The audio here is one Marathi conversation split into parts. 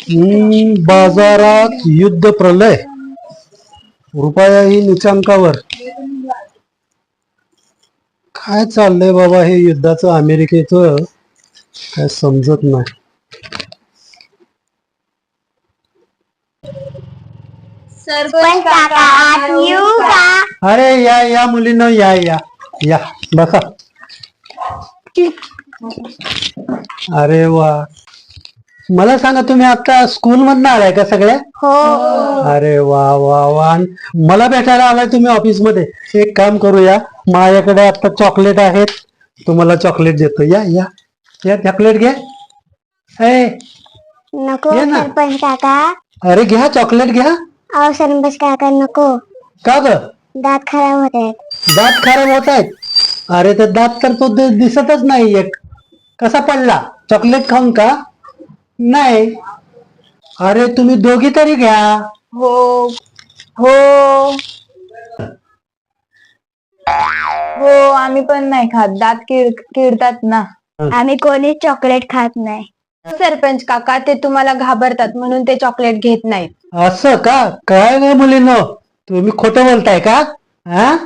बाजारात युद्ध प्रलय, रुपयाही नीचांकावर. काय चाललंय बाबा हे युद्धाचं अमेरिकेचं, काय समजत नाही. सरपंच काका आत येऊ का? अरे या या मुलींनो, या या या बसा. अरे वा, मला सांगा तुम्ही आता स्कूल मधनं आलाय का सगळ्या? हो. अरे वा वा वा, मला भेटायला आलाय तुम्ही ऑफिस मध्ये. एक काम करूया, माझ्याकडे आता चॉकलेट आहेत, तुम्हाला चॉकलेट देतो. या या या, चॉकलेट घ्या. नको ये ना. सरपंच काका. अरे घ्या, चॉकलेट घ्या. अहो सरपंच काका नको, का ग? दात खराब होत आहेत. दात खराब होत आहेत? अरे तर दात तर तो दिसतच नाही एक, कसा पडला? चॉकलेट खाऊन का? नाही. अरे तुम्ही दोघी तरी घ्या. हो हो हो, आम्ही पण नाही खात, दात किडतात ना. आम्ही कोणी चॉकलेट खात नाही. सरपंच काका, ते तुम्हाला घाबरतात म्हणून ते चॉकलेट घेत नाहीत. असं का? काय नाही मुलींनो, तुम्ही खोटं बोलताय का? हा?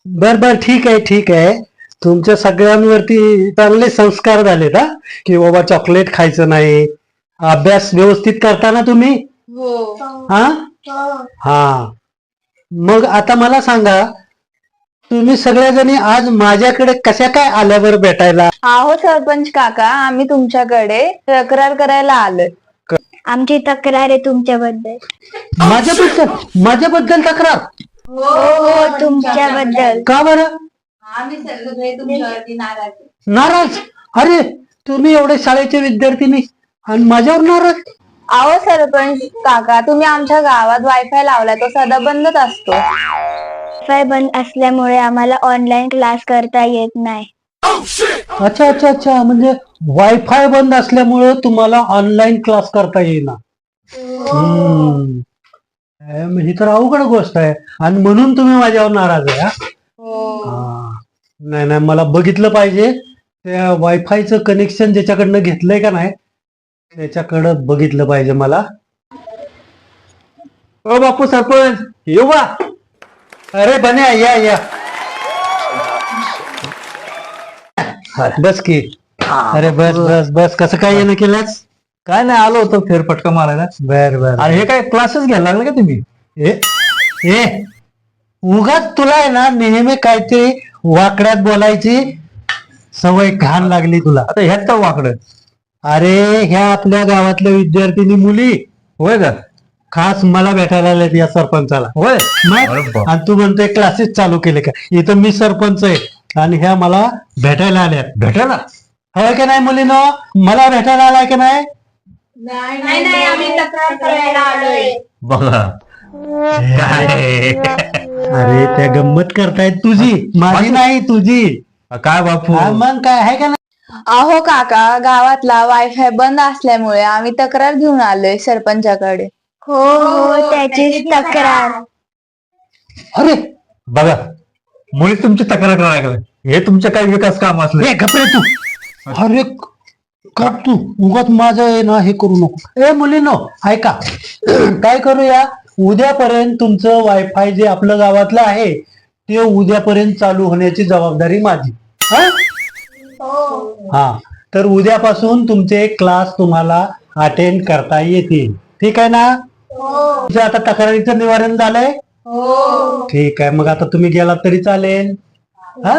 बर बर, ठीक आहे ठीक आहे. तुमच्या सगळ्यांवरती चांगले संस्कार झालेत हा, की बाबा चॉकलेट खायचं नाही. अभ्यास व्यवस्थित करता ना तुम्ही? हा हा. मग आता मला सांगा, तुम्ही सगळ्याजणी आज माझ्याकडे कशा काय आल्यावर भेटायला? आहो सरपंच काका, आम्ही तुमच्याकडे तक्रार करायला आलोय. आमची तक्रार आहे तुमच्याबद्दल. माझ्याबद्दल तक्रार? हो तुमच्याबद्दल. का बरं? आम्ही सगळे तुमच्यावरती नाराज. नाराज? अरे तुम्ही एवढे शाळेचे विद्यार्थी नाही आणि माझ्यावर नाराज? आहो सरपंच काका, तुम्ही आमच्या गावात वायफाय लावलाय, तो सदा बंदच असतो. वायफाय बंद असल्यामुळे आम्हाला ऑनलाईन क्लास करता येत नाही. अच्छा अच्छा अच्छा, म्हणजे वायफाय बंद असल्यामुळे तुम्हाला ऑनलाईन क्लास करता येईना. ही तर अवघड गोष्ट आहे, आणि म्हणून तुम्ही माझ्यावर नाराज आहे. हा? नाही नाही, मला बघितलं पाहिजे त्या वायफायचं कनेक्शन ज्याच्याकडनं घेतलंय का नाही, त्याच्याकडं बघितलं पाहिजे मला. ओ बापू सरपंच, येऊ बा. अरे बन्या, या या, बस की. अरे बस बस बस, कसं काय येणं केलंस? काय नाही, आलो होतो फेरफटका मारायला. बर बर. अरे हे काय क्लासेस घ्यायला लागले का तुम्ही? ए उगाच तुला आहे ना नेहमी काहीतरी वाकड्यात बोलायची सवय घाण लागली तुला. आता ह्यात का वाकडं? अरे ह्या आपल्या गावातल्या विद्यार्थिनी मुली होय का? खास मला भेटायला आल्यात या सरपंचाला. होय. मग? अरे बाप. आणि तू म्हणतोय क्लासेस चालू केले का? इथं मी सरपंच आहे आणि ह्या मला भेटायला आल्यात. भेटायला? होय की नाही मुलीनो? मला भेटायला आलाय की नाही? नाही, आम्ही तक्रार करायला आलोय. बघा काय. अरे त्या गंमत करतायत तुझी, माझी नाही, तुझी. काय बापू? हा, मग काय आहे का नाही? अहो काका, गावातला वायफाय बंद असल्यामुळे आम्ही तक्रार घेऊन आलोय सरपंचाकडे. हो हो त्याचीच तक्रार. अरे बघा, मुली तुमची तक्रार करायला लागले. हे तुमच्या काही विकास काम असले. ए घपरे तू. अरे का तू उगाच माझं आहे ना हे करू नको. ए मुलीनो ऐका, काय करूया, उद्यापर्यंत तुमचं वायफाय जे आपलं गावातलं आहे ते उद्यापर्यंत चालू होण्याची जबाबदारी माझी. हा हा, तर उद्यापासून तुमचे क्लास तुम्हाला अटेंड करता येतील. ठीक आहे ना? तुमच्या आता तक्रारीचं निवारण झालंय? ठीक आहे, मग आता तुम्ही गेलात तरी चालेल. हा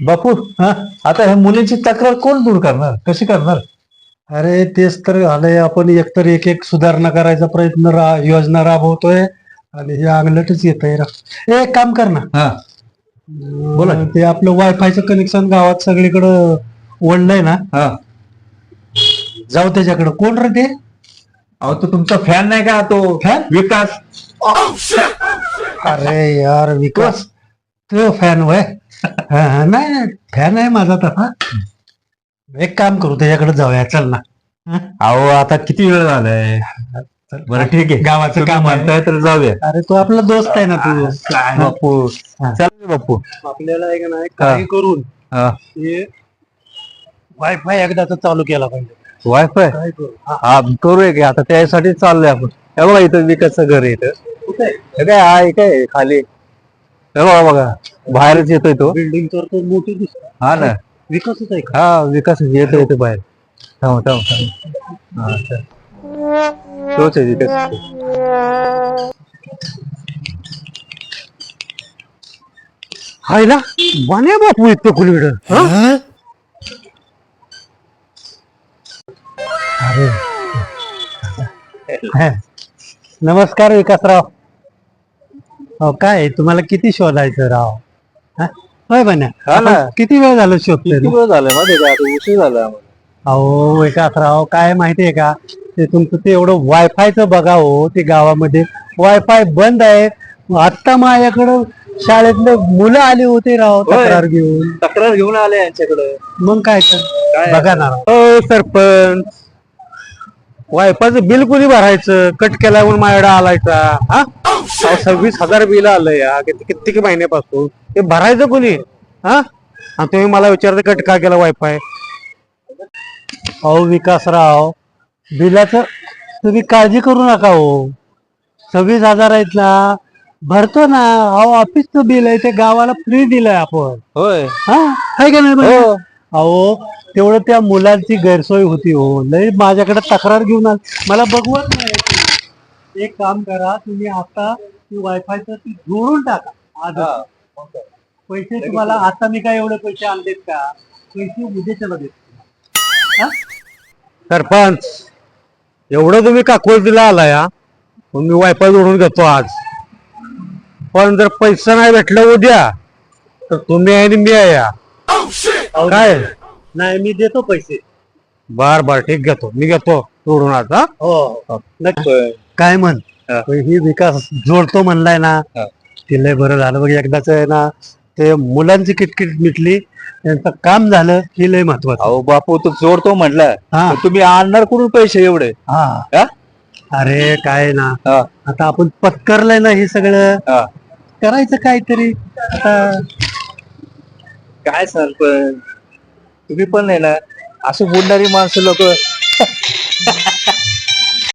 बापू, हा, आता ह्या मुलींची तक्रार कोण दूर करणार? कशी करणार? अरे तेच तर आलंय, आपण एकतर एक एक सुधारणा करायचा प्रयत्न योजना राबवतोय आणि हे अंगलटच येत आहे. एक काम कर ना, हा बोला. ते आपलं वायफायचं कनेक्शन गावात सगळीकडं ओढलंय ना, हा. जाऊ त्याच्याकडं. कोण रे ते? अहो तो तुमचा फॅन नाही का, तो फॅन? विकास. अरे यार विकास, तो फॅन वय? नाही नाही, फॅन आहे माझा तसा. एक काम करू, त्याच्याकडे जाऊया, चल ना. अहो आता किती वेळ झालाय? बरं ठीक आहे, गावाचं तुम्ही काम आहे. म्हणताय तर जाऊया. अरे तो आपला दोस्त आहे ना तू. काय बापू, हा. चल बापू. आपल्याला आहे का नाही काही करून हा. हे वायफाय एकदाच चालू केला पाहिजे. वायफाय काय करू हा, हा करूया की, आता त्यासाठी चाललोय आपण. हे बघा इथं विकासचं घर आहे इथं. कुठे आहे? हे काय आहे काय खाली, हे बघा बघा बाहेरच येतोय तो. बिल्डिंग तर तो मोठी दिसत. हा ना, विकासच आहे का? हा विकास येतो येतो बाहेर. थांब थांब थांब. हा चल. तोच आहे विकास. हाय ना बान्या बापू इतकं कुलीकडं. नमस्कार विकासराव. हो काय तुम्हाला किती शोधायचं राव? हा? होय बन्या, हा ना. आपण किती वेळ झालं शोधतोय किती ना? वेळ झालं माहिती का, आता उशीर झाला आम्हाला. अहो विकासराव, काय माहितीये का, ते तुमचं ते एवढं वायफायचं बघा हो, ते गावामध्ये वायफाय बंद आहे. आता माझ्याकडं शाळेतले मुलं आले होते राव होय. तक्रार घेऊन. तक्रार घेऊन आले यांच्याकडे. मग काय तर काय? बघा ना राव. हो सरपंच, वायफायचं बिल कोणी भरायचं? कट केला म्हणून माझ्याकडे आलायचा. हा 26,000 बिल आलं या किती महिन्यापासून. ते भरायचं कोणी? हा आणि तुम्ही मला विचारता कट का केला वायफाय? अहो विकासराव, बिलाचं तुम्ही काळजी करू नका हो. 26,000 आहेत ना, भरतो ना. अहो ऑफिसचं बिल आहे, ते गावाला फ्री दिलंय आपण. होय. हा आहे का नाही बरं? हो. अहो तेवढं त्या मुलांची गैरसोय होती हो. लय माझ्याकडे तक्रार घेऊन मला बघवत नाही. एक काम करा तुम्ही, आता वायफायचं ती जोडून टाका आज. पैसे तुम्हाला आता मी काय एवढे पैसे आणलेत का? पैसे उद्याच्याला देतो. सरपंच, एवढं तुम्ही काकोळतीला आलाय हा? मग मी वायफाय जोडून घेतो आज. पण जर पैसा नाही भेटला उद्या, तर तुम्ही आहे आणि मी आहे या. काय? नाही मी देतो पैसे. बर बर ठीक, घेतो मी, घेतो जोडून आज. हा हो नक्की. काय म्हण हा. ही विकास जोडतो म्हणलाय ना, हा. ते लय बरं झालं बघ. एकदाच आहे ना, ते मुलांची किटकिट मिटली, त्यांचं काम झालं, हे लय महत्वाचं. अहो बापू, तू जोडतो म्हटलं, हा. तुम्ही आणणार कुठून पैसे एवढे? हा हा? अरे काय ना, हा. आता आपण पत्करलंय ना हे सगळं, हा. करायचं काहीतरी आता. काय सरपंच, तुम्ही पण नाही ना अशी बोलणारी माणसं लोक